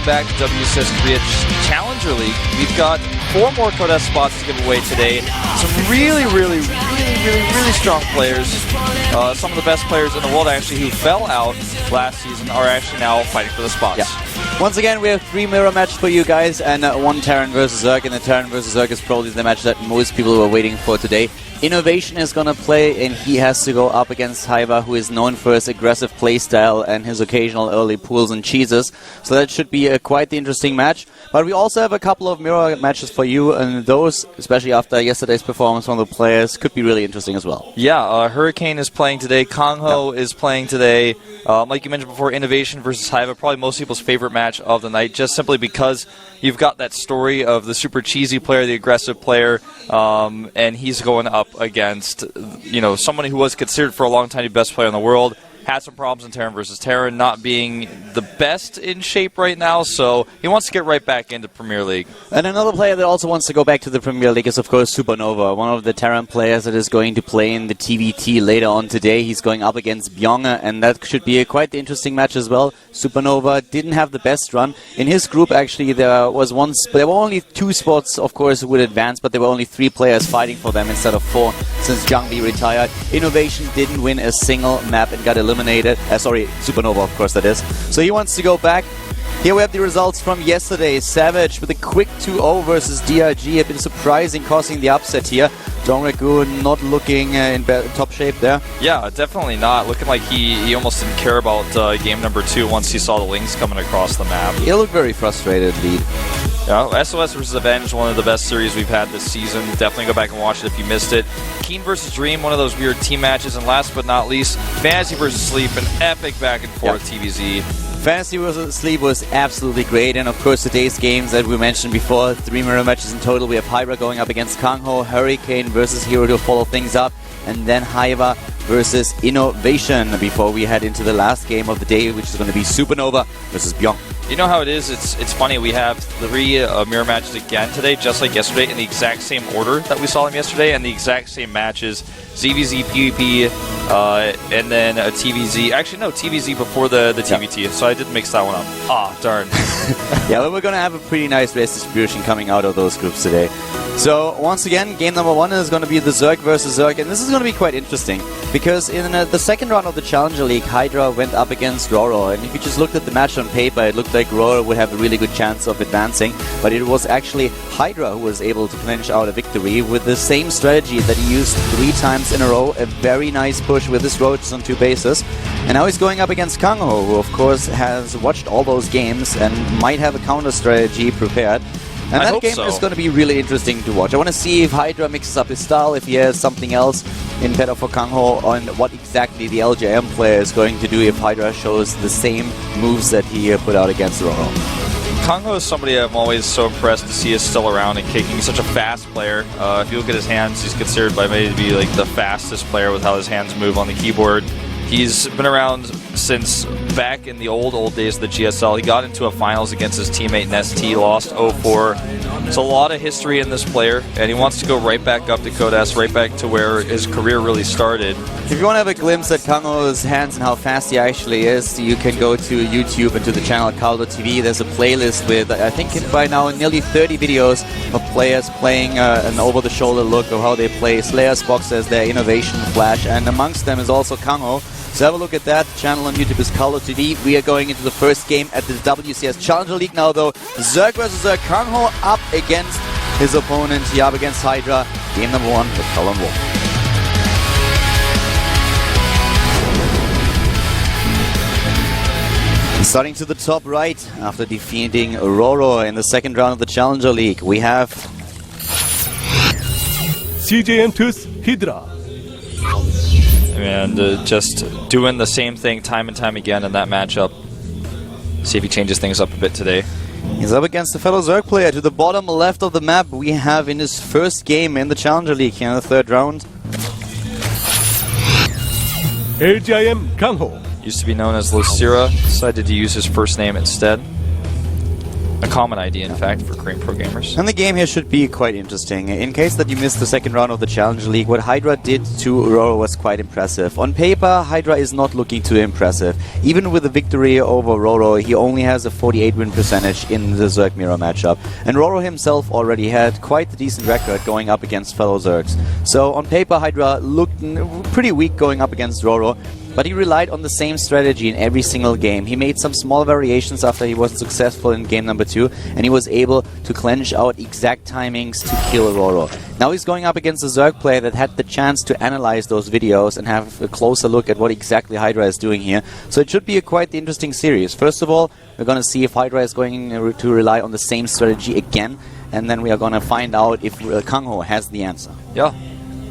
back to WCS Korea Challenger League. We've got 4 more Korea spots to give away today. Some really strong players. Some of the best players in the world, actually, who fell out last season are actually now fighting for the spots. Yeah. Once again, we have 3 mirror matches for you guys, and 1 Terran versus Zerg. And the Terran versus Zerg is probably the match that most people were waiting for today. Innovation is going to play, and he has to go up against Hydra, who is known for his aggressive playstyle and his occasional early pulls and cheeses. So that should be quite the interesting match. But we also have a couple of mirror matches for you, and those, especially after yesterday's performance from the players, could be really interesting as well. Yeah, Hurricane is playing today. KangHo is playing today. Like you mentioned before, Innovation versus Hydra, probably most people's favorite match of the night, just simply because you've got that story of the super cheesy player, the aggressive player, and he's going up against, you know, someone who was considered for a long time the best player in the world. Had some problems in Terran versus Terran, not being the best in shape right now, so he wants to get right back into Premier League. And another player that also wants to go back to the Premier League is, of course, Supernova, one of the Terran players that is going to play in the TVT later on today. He's going up against Bjonge, and that should be quite the interesting match as well. Supernova didn't have the best run. In his group, actually, there were only 2 spots, of course, who would advance, but there were only 3 players fighting for them instead of 4 since Jungbi retired. Innovation didn't win a single map and got eliminated. Supernova, of course, that is. So he wants to go back. Here we have the results from yesterday. Savage with a quick 2-0 versus DRG. A bit surprising, causing the upset here. Dongreku not looking in top shape there. Yeah, definitely not. Looking like he almost didn't care about game number 2 once he saw the links coming across the map. He looked very frustrated, Lead. Yeah, SOS versus Avenge, one of the best series we've had this season. Definitely go back and watch it if you missed it. Keen versus Dream, one of those weird team matches. And last but not least, Fantasy versus Sleep, an epic back and forth TVZ. Fantasy vs. Sleep was absolutely great, and of course today's games that we mentioned before, 3 mirror matches in total. We have Hydra going up against KangHo, Hurricane versus Hero to follow things up, and then Hydra versus Innovation before we head into the last game of the day, which is going to be Supernova versus Bjonge. You know how it is? It's funny. We have 3 mirror matches again today, just like yesterday, in the exact same order that we saw them yesterday, and the exact same matches. ZVZ, PvP, and then a TVZ. Actually, no, TVZ before the TVT, so I did mix that one up. Ah, darn. Yeah, well, we're going to have a pretty nice race distribution coming out of those groups today. So, once again, game number 1 is going to be the Zerg versus Zerg, and this is going to be quite interesting, because in the second round of the Challenger League, Hydra went up against Roro, and if you just looked at the match on paper, it looked like Roro would have a really good chance of advancing, but it was actually Hydra who was able to clinch out a victory with the same strategy that he used 3 times in a row, a very nice push with his roaches on 2 bases, and now he's going up against KangHo, who of course has watched all those games and might have a counter strategy prepared. And that game is going to be really interesting to watch. I want to see if Hydra mixes up his style, if he has something else in better for KangHo, on what exactly the LJM player is going to do if Hydra shows the same moves that he put out against Roro. KangHo is somebody I'm always so impressed to see is still around and kicking. He's such a fast player. If you look at his hands, he's considered by many to be like the fastest player with how his hands move on the keyboard. He's been around since back in the old days of the GSL. He got into a finals against his teammate Nest, lost 0-4. There's a lot of history in this player, and he wants to go right back up to Codas, right back to where his career really started. If you want to have a glimpse at KangHo's hands and how fast he actually is, you can go to YouTube and to the channel KangHo.tv. There's a playlist with, I think by now, nearly 30 videos of players playing an over-the-shoulder look of how they play. Slayer's Box as their innovation flash, and amongst them is also KangHo. So have a look at that. The channel on YouTube is KangHo.tv. We are going into the first game at the WCS Challenger League now, though. Zerg versus Zerg. KangHo up against his opponent here, up against Hydra. Game number 1 with Colin Wolf. Starting to the top right, after defeating Roro in the second round of the Challenger League, we have CJM2's Hydra. And just doing the same thing time and time again in that matchup. See if he changes things up a bit today. He's up against a fellow Zerg player. To the bottom left of the map, we have in his first game in the Challenger League here in the 3rd round. LGIM KangHo. Used to be known as Lucira, decided to use his first name instead. A common idea, in fact, for Korean programmers. And the game here should be quite interesting. In case that you missed the second round of the Challenger League, what Hydra did to Roro was quite impressive. On paper, Hydra is not looking too impressive. Even with the victory over Roro, he only has a 48 win percentage in the Zerg Mirror matchup. And Roro himself already had quite a decent record going up against fellow Zergs. So on paper, Hydra looked pretty weak going up against Roro. But he relied on the same strategy in every single game. He made some small variations after he wasn't successful in game number 2, and he was able to clench out exact timings to kill Roro. Now he's going up against a Zerg player that had the chance to analyze those videos and have a closer look at what exactly Hydra is doing here. So it should be a quite interesting series. First of all, we're going to see if Hydra is going to rely on the same strategy again, and then we are going to find out if KangHo has the answer. Yeah.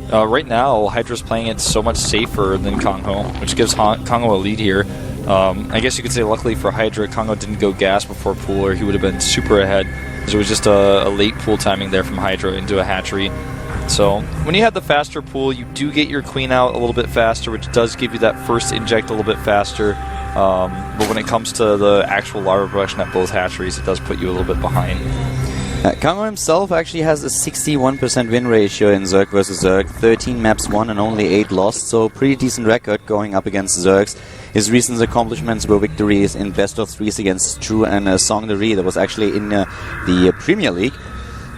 Right now, Hydra's playing it so much safer than KangHo, which gives KangHo a lead here. I guess you could say luckily for Hydra, KangHo didn't go gas before pool, or he would have been super ahead. There was just a late pool timing there from Hydra into a hatchery. So when you have the faster pool, you do get your queen out a little bit faster, which does give you that first inject a little bit faster. But when it comes to the actual larva production at both hatcheries, it does put you a little bit behind. KangHo himself actually has a 61% win ratio in Zerg vs Zerg, 13 maps won and only 8 lost, so pretty decent record going up against Zergs. His recent accomplishments were victories in best of 3s against True and Songdery, that was actually in the Premier League.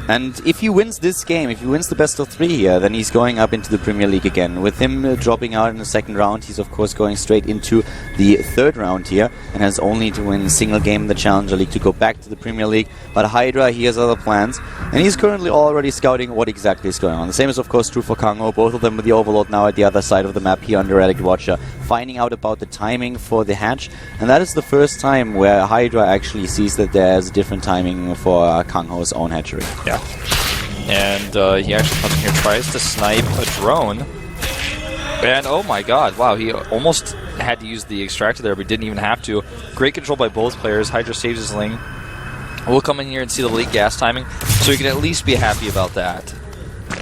And if he wins this game, if he wins the best of 3 here, then he's going up into the Premier League again. With him dropping out in the second round, he's of course going straight into the third round here and has only to win a single game in the Challenger League to go back to the Premier League. But Hydra, he has other plans, and he's currently already scouting what exactly is going on. The same is of course true for KangHo, both of them with the Overlord now at the other side of the map here under Addict Watcher, finding out about the timing for the hatch. And that is the first time where Hydra actually sees that there's a different timing for KangHo's own hatchery. Yeah. And he actually comes in here, tries to snipe a drone. And oh my god, wow, he almost had to use the extractor there, but didn't even have to. Great control by both players. Hydra saves his lane. We'll come in here and see the late gas timing, so you can at least be happy about that.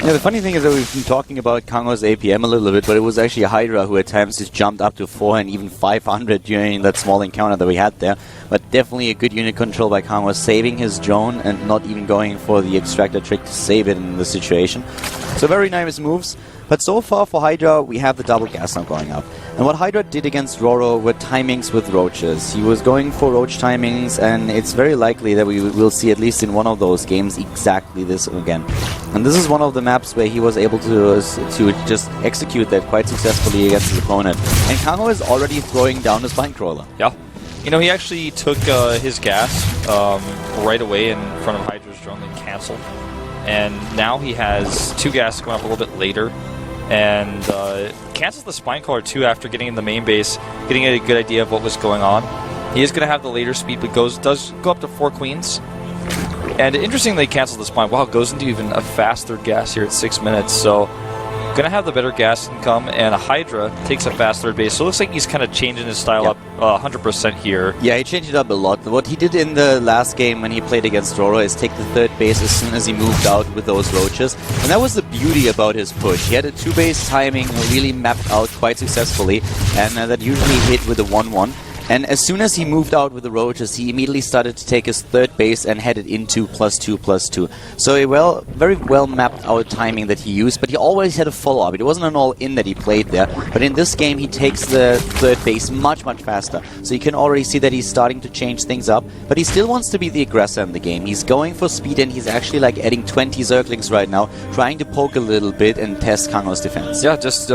Yeah, the funny thing is that we've been talking about KangHo's APM a little bit, but it was actually Hydra who at times just jumped up to 4 and even 500 during that small encounter that we had there. But definitely a good unit control by KangHo, saving his drone and not even going for the extractor trick to save it in the situation. So very nice moves. But so far for Hydra, we have the double gas now going up. And what Hydra did against Roro were timings with roaches. He was going for roach timings, and it's very likely that we will see at least in one of those games exactly this again. And this is one of the maps where he was able to just execute that quite successfully against his opponent. And KangHo is already throwing down the Spinecrawler. Yeah. You know, he actually took his gas right away in front of Hydra's drone, then canceled. And now he has 2 gas going up a little bit later. And cancels the Spinecrawler too after getting in the main base, getting a good idea of what was going on. He is going to have the later speed, but does go up to 4 queens. And interestingly, he cancels the Spine. Wow, goes into even a fast third gas here at 6 minutes. So going to have the better gas income, and a Hydra takes a fast third base. So it looks like he's kind of changing his style up 100% here. Yeah, he changed it up a lot. What he did in the last game when he played against Roro is take the third base as soon as he moved out with those roaches. And that was the beauty about his push. He had a 2-base timing really mapped out quite successfully, and that usually hit with a 1-1. And as soon as he moved out with the roaches, he immediately started to take his third base and headed into +2/+2. So a very well mapped out timing that he used, but he always had a follow-up. It wasn't an all-in that he played there, but in this game he takes the third base much, much faster. So you can already see that he's starting to change things up, but he still wants to be the aggressor in the game. He's going for speed, and he's actually like adding 20 Zerglings right now, trying to poke a little bit and test KangHo's defense. Yeah, just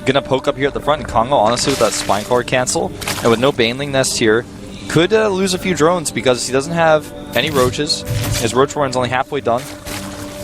gonna poke up here at the front, and KangHo, honestly, with that Spinecrawler cancel, and with no Baneling Nest here, could lose a few drones because he doesn't have any roaches. His roach run's only halfway done.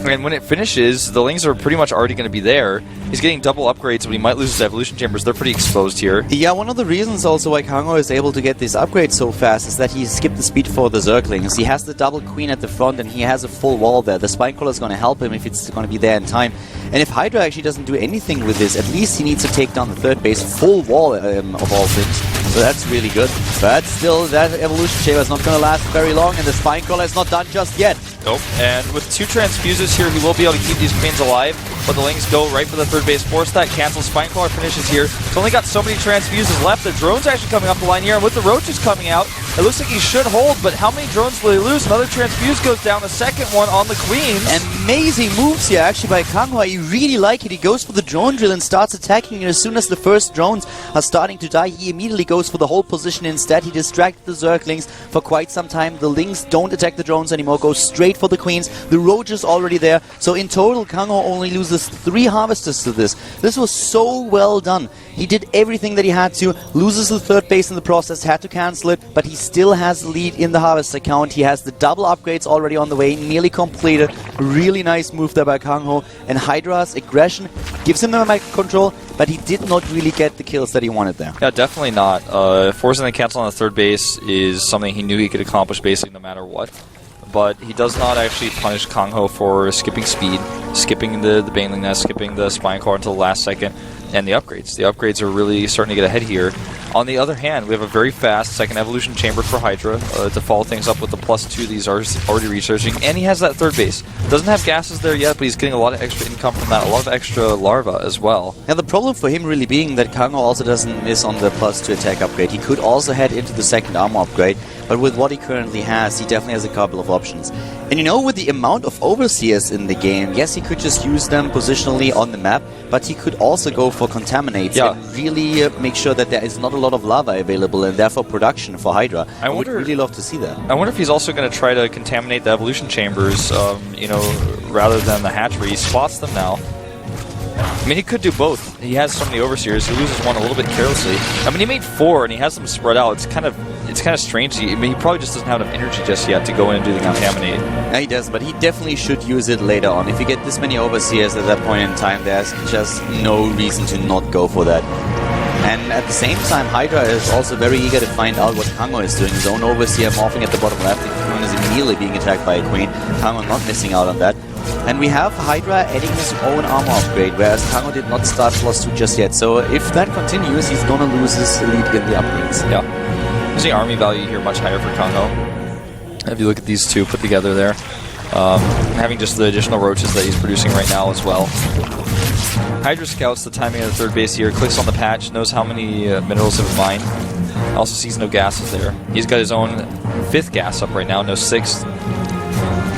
And when it finishes, the lings are pretty much already going to be there. He's getting double upgrades, but he might lose his evolution chambers. They're pretty exposed here. Yeah, one of the reasons also why KangHo is able to get these upgrades so fast is that he skipped the speed for the Zerglings. He has the double queen at the front, and he has a full wall there. The Spinecrawler is going to help him if it's going to be there in time. And if Hydra actually doesn't do anything with this, at least he needs to take down the third base, full wall of all things. So that's really good. But still, that evolution chamber is not going to last very long, and the Spinecrawler is not done just yet. Nope. And with 2 transfuses here, he will be able to keep these queens alive. But the Lings go right for the third base force that cancels. Spinecrawler finishes here. He's only got so many transfuses left. The drone's actually coming up the line here. And with the roaches coming out, it looks like he should hold. But how many drones will he lose? Another transfuse goes down. The second one on the queens. Amazing moves here actually by KangHo. I really like it. He goes for the drone drill and starts attacking. And as soon as the first drones are starting to die, he immediately goes for the whole position instead. He distracted the Zerglings for quite some time. The Lings don't attack the drones anymore. Go straight for the queens. The roach is already there. So in total, KangHo only loses 3 harvesters to this. This was so well done. He did everything that he had to. Loses the third base in the process. Had to cancel it. But he still has the lead in the harvester count. He has the double upgrades already on the way. Nearly completed. Really nice move there by KangHo. And Hydra's aggression gives him the micro control, but he did not really get the kills that he wanted there. Yeah, definitely not. Forcing the cancel on the third base is something he knew he could accomplish basically no matter what. But he does not actually punish KangHo for skipping speed, skipping the Baneling Nest, skipping the Spinecrawler until the last second, and the upgrades. The upgrades are really starting to get ahead here. On the other hand, we have a very fast second evolution chamber for Hydra to follow things up with the +2 that he's already researching, and he has that third base. Doesn't have gases there yet, but he's getting a lot of extra income from that, a lot of extra larva as well. And the problem for him really being that KangHo also doesn't miss on the +2 attack upgrade. He could also head into the second armor upgrade, but with what he currently has, he definitely has a couple of options. And you know, with the amount of overseers in the game, yes, he could just use them positionally on the map, but he could also go for contaminates and really make sure that there is not a lot of lava available and therefore production for Hydra. I would really love to see that. I wonder if he's also going to try to contaminate the evolution chambers, you know, rather than the hatchery. He spots them now. I mean, he could do both. He has so many overseers. He loses one a little bit carelessly. I mean, he made 4 and he has them spread out. It's kind of strange. I mean, he probably just doesn't have enough energy just yet to go in and do the contaminate. Yeah, he does, but he definitely should use it later on. If you get this many overseers at that point in time, there's just no reason to not go for that. And at the same time, Hydra is also very eager to find out what KangHo is doing. His own overseer morphing at the bottom left. The queen is immediately being attacked by a queen. KangHo not missing out on that. And we have Hydra adding his own armor upgrade, whereas KangHo did not start +2 just yet. So if that continues, he's gonna lose his lead in the upgrades. Yeah. There's the army value here much higher for KangHo. If you look at these two put together there. Having just the additional roaches that he's producing right now as well. Hydra scouts the timing of the third base here, clicks on the patch, knows how many minerals have in mind. Also sees no gases there. He's got his own 5th gas up right now, no 6th.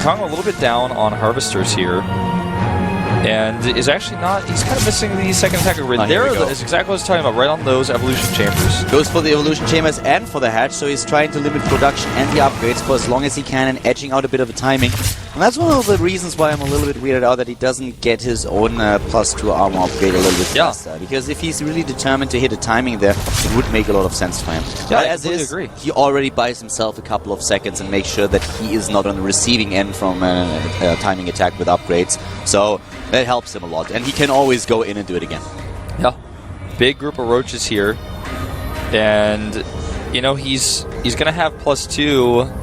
KangHo a little bit down on harvesters here. And is actually not, he's kind of missing the second attack upgrade. There is exactly what I was talking about, right on those evolution chambers. Goes for the evolution chambers and for the hatch, so he's trying to limit production and the upgrades for as long as he can and edging out a bit of a timing. And that's one of the reasons why I'm a little bit weirded out that he doesn't get his own +2 armor upgrade a little bit faster. Because if he's really determined to hit a timing there, it would make a lot of sense for him. Yeah, but I as is, agree. He already buys himself a couple of seconds and makes sure that he is not on the receiving end from a timing attack with upgrades. So that helps him a lot. And he can always go in and do it again. Yeah. Big group of roaches here. And, you know, he's going to have +2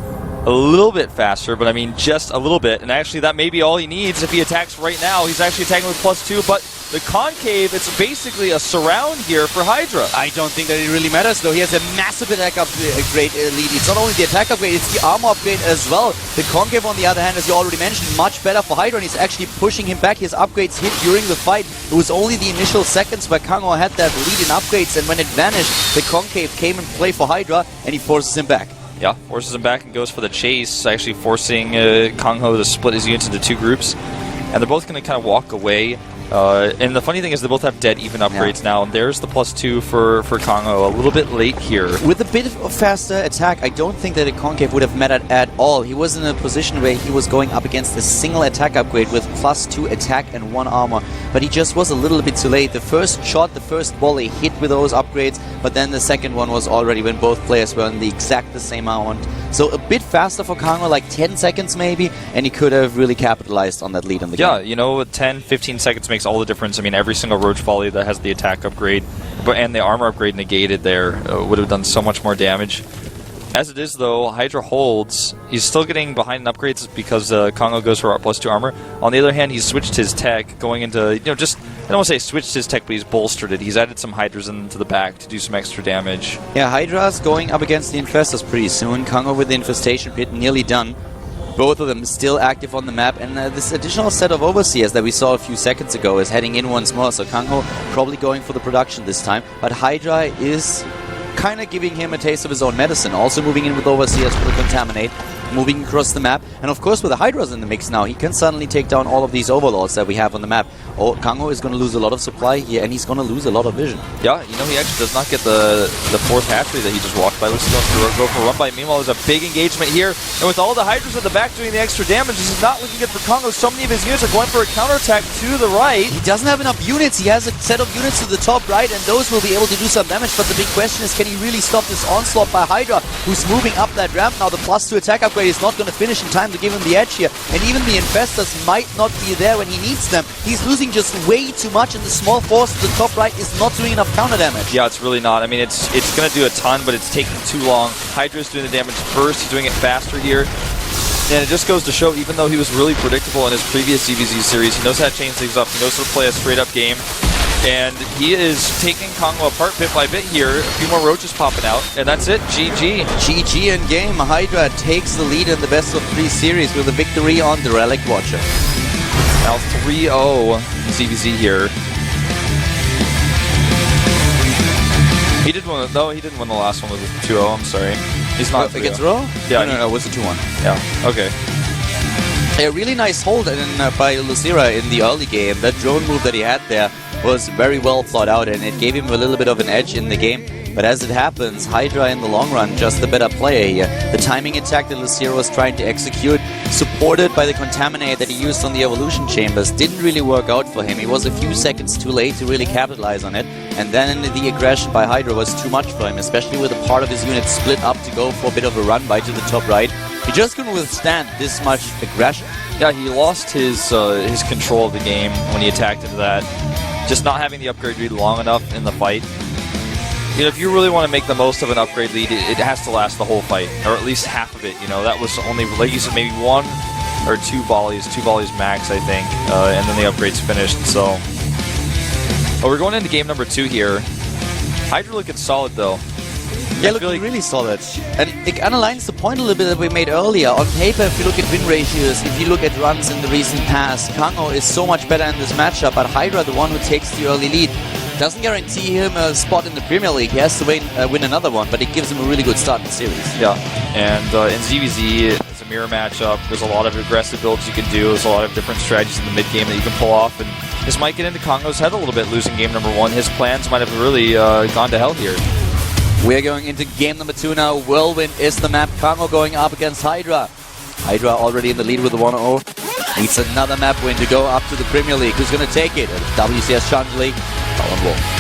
a little bit faster, but I mean just a little bit. And actually that may be all he needs if he attacks right now. He's actually attacking with +2, but the concave, it's basically a surround here for Hydra. I don't think that it really matters though. He has a massive attack upgrade lead. It's not only the attack upgrade, it's the armor upgrade as well. The concave on the other hand, as you already mentioned, much better for Hydra, and he's actually pushing him back. His upgrades hit during the fight. It was only the initial seconds where KangHo had that lead in upgrades, and when it vanished, the concave came in play for Hydra, and he forces him back. Yeah, forces him back and goes for the chase, actually forcing KangHo to split his units into 2 groups. And they're both going to kind of walk away. And the funny thing is they both have dead even upgrades now, and there's the +2 for KangHo, a little bit late here. With a bit of faster attack, I don't think that a concave would have mattered at all. He was in a position where he was going up against a single attack upgrade with +2 attack and 1 armor, but he just was a little bit too late. The first shot, the first volley hit with those upgrades, but then the second one was already when both players were in the exact same amount. So a bit faster for KangHo, like 10 seconds maybe, and he could have really capitalized on that lead in the game. Yeah, you know, 10, 15 seconds makes all the difference. I mean, every single roach volley that has the attack upgrade and the armor upgrade negated there would have done so much more damage. As it is, though, Hydra holds. He's still getting behind in upgrades because KangHo goes for +2 armor. On the other hand, he's switched his tech, going into, you know, just, I don't want to say switched his tech, but he's bolstered it. He's added some Hydras into the back to do some extra damage. Yeah, Hydra's going up against the Infestors pretty soon. KangHo with the Infestation Pit nearly done. Both of them still active on the map, and this additional set of overseers that we saw a few seconds ago is heading in once more, so KangHo probably going for the production this time, but hydra is kind of giving him a taste of his own medicine, also moving in with overseers for the contaminate, moving across the map, and of course with the hydras in the mix now, he can suddenly take down all of these overlords that we have on the map. Oh, KangHo is going to lose a lot of supply here, and he's going to lose a lot of vision. Yeah, you know, he actually does not get the fourth hatchery that he just walked by. Looks like he's going to go for a run by. Meanwhile, there's a big engagement here, and with all the hydras at the back doing the extra damage, this is not looking good for KangHo. So many of his units are going for a counterattack to the right. He doesn't have enough units. He has a set of units to the top right, and those will be able to do some damage, but the big question is, can he really stop this onslaught by Hydra, who's moving up that ramp now? The +2 attack upgrade is not going to finish in time to give him the edge here, and even the infestors might not be there when he needs them. He's losing just way too much, and the small force to the top right is not doing enough counter damage. Yeah, it's really not. I mean, it's going to do a ton, but it's taking too long. Hydra's doing the damage first. He's doing it faster here. And it just goes to show, even though he was really predictable in his previous ZVZ series, he knows how to change things up. He knows how to play a straight-up game. And he is taking KangHo apart bit by bit here. A few more roaches popping out, and that's it. GG. GG in game. Hydra takes the lead in the best of 3 series with a victory on the Relic Watcher. Now 3-0 ZVZ here. He did win. No, he didn't win the last one with 2-0. I'm sorry. He's not against Raw? Yeah. No, it was a 2-1. Yeah. Okay. A really nice hold by Lucira in the early game. That drone move that he had there was very well thought out, and it gave him a little bit of an edge in the game. But as it happens, Hydra in the long run, just the better player here. The timing attack that Lucira was trying to execute, supported by the Contaminate that he used on the Evolution Chambers, didn't really work out for him. He was a few seconds too late to really capitalize on it. And then the aggression by Hydra was too much for him, especially with a part of his unit split up to go for a bit of a run by to the top right. He just couldn't withstand this much aggression. Yeah, he lost his control of the game when he attacked into that. Just not having the upgrade lead long enough in the fight. You know, if you really want to make the most of an upgrade lead, it has to last the whole fight, or at least half of it. You know, that was only, like you said, maybe 1 or 2 volleys max, I think, and then the upgrade's finished. So, we're going into game number 2 here. Hydra looking solid though. Yeah, looking really solid. And it underlines the point a little bit that we made earlier. On paper, if you look at win ratios, if you look at runs in the recent past, KangHo is so much better in this matchup, but Hydra, the one who takes the early lead, doesn't guarantee him a spot in the Premier League. He has to win another one, but it gives him a really good start in the series. Yeah, and in ZVZ, it's a mirror matchup. There's a lot of aggressive builds you can do. There's a lot of different strategies in the mid-game that you can pull off, and this might get into KangHo's head a little bit, losing game number 1. His plans might have really gone to hell here. We're going into game number 2 now. Whirlwind is the map. KangHo going up against Hydra. Hydra already in the lead with the 1-0. Needs another map win to go up to the Premier League. Who's going to take it? WCS Challenge League. Colin Wolf.